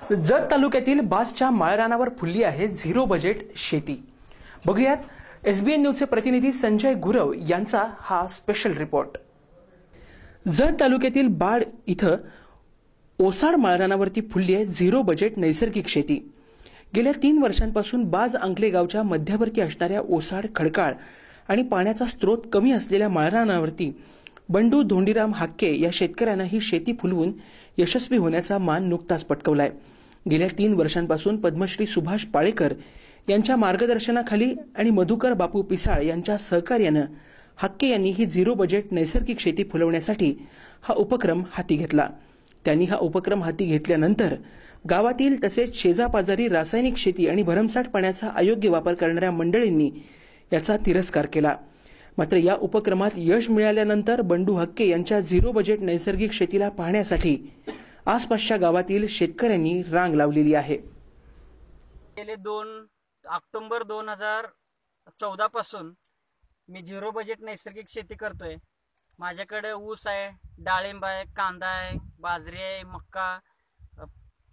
जत तालुक्यातील बासच्या माळरानावर फुलली आहे zero budget शेती। बघूयात एसबीएन न्यूजचे प्रतिनिधी संजय गुरव यांचा हा स्पेशल रिपोर्ट। जत तालुक्यातील बाड इथं ओसाड माळरानावरती फुलली आहे झिरो बजेट नैसर्गिक शेती। गेल्या 3 वर्षांपासून बाज अंकले गावच्या मध्यवर्ती असणाऱ्या ओसाड खडकाळ आणि पाण्याचा स्रोत कमी असलेल्या माळरानावरती बंडू धोंडीराम हाक्के या शेतकऱ्यांना ही शेती फुलवून यशस्वी होण्याचा मान नुकताच पटकवलाय। गेल्या 3 वर्षांपासून पद्मश्री सुभाष पाळेकर यांच्या मार्गदर्शनाखाली आणि मधुकर बापू पिसाळ यांच्या सहकार्याने हाक्के यांनी ही झिरो बजेट नैसर्गिक शेती फुलवण्यासाठी हा उपक्रम हाती घेतला। त्यांनी हा उपक्रम हाती घेतल्यानंतर गावातील तसेच शेजापाजारी रासायनिक शेती आणि भरमसाठ पाण्याचा अयोग्य वापर करणाऱ्या मंडळींनी याचा तिरस्कार केला। मात्र या उपक्रमात यश मिळाल्यानंतर बंडू हक्के यांच्या झिरो बजेट नैसर्गिक शेतीला पाहण्यासाठी आसपासच्या गावातील शेतकऱ्यांनी रांग लावलेली आहे। गेले 2 ऑक्टोबर 2014 पासून मी झिरो बजेट नैसर्गिक शेती करतोय। माझ्याकडे ऊस आहे, डाळिंब आहे, कांदा आहे, बाजरी आहे, मक्का,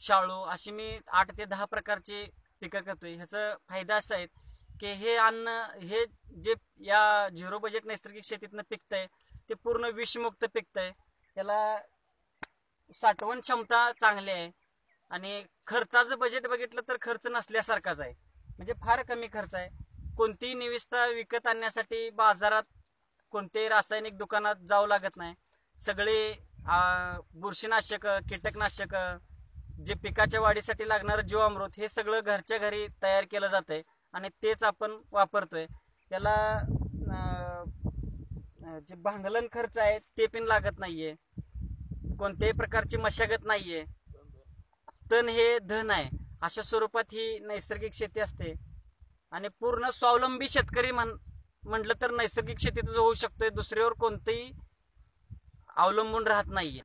शाळू अशी मी 8 ते 10 प्रकारची पिकं करतोय। ह्याचा फायदा असा आहे की हे अन्न हे जे या झिरो बजेट नैसर्गिक शेतीतनं पिकतंय ते पूर्ण विषमुक्त पिकतंय। याला साठवण क्षमता चांगली आहे आणि खर्चाचं बजेट बघितलं तर खर्च नसल्यासारखाच आहे, म्हणजे फार कमी खर्च आहे। कोणतीही निविष्ठा विकत आणण्यासाठी बाजारात कोणतेही रासायनिक दुकानात जावं लागत नाही। सगळे बुरशीनाशक, कीटकनाशक, जे पिकाच्या वाढीसाठी लागणारं जीवामृत हे सगळं घरच्या घरी तयार केलं जातंय आणि तेच आपण वापरतोय। त्याला जे भांगलन खर्च आहे ते पण लागत नाहीये, कोणत्याही प्रकारची मशागत नाहीये। तण हे धन आहे अशा स्वरूपात ही नैसर्गिक शेती असते आणि पूर्ण स्वावलंबी शेतकरी म्हटलं तर नैसर्गिक शेतीतच होऊ शकतोय, दुसऱ्यावर कोणतेही अवलंबून राहत नाहीये।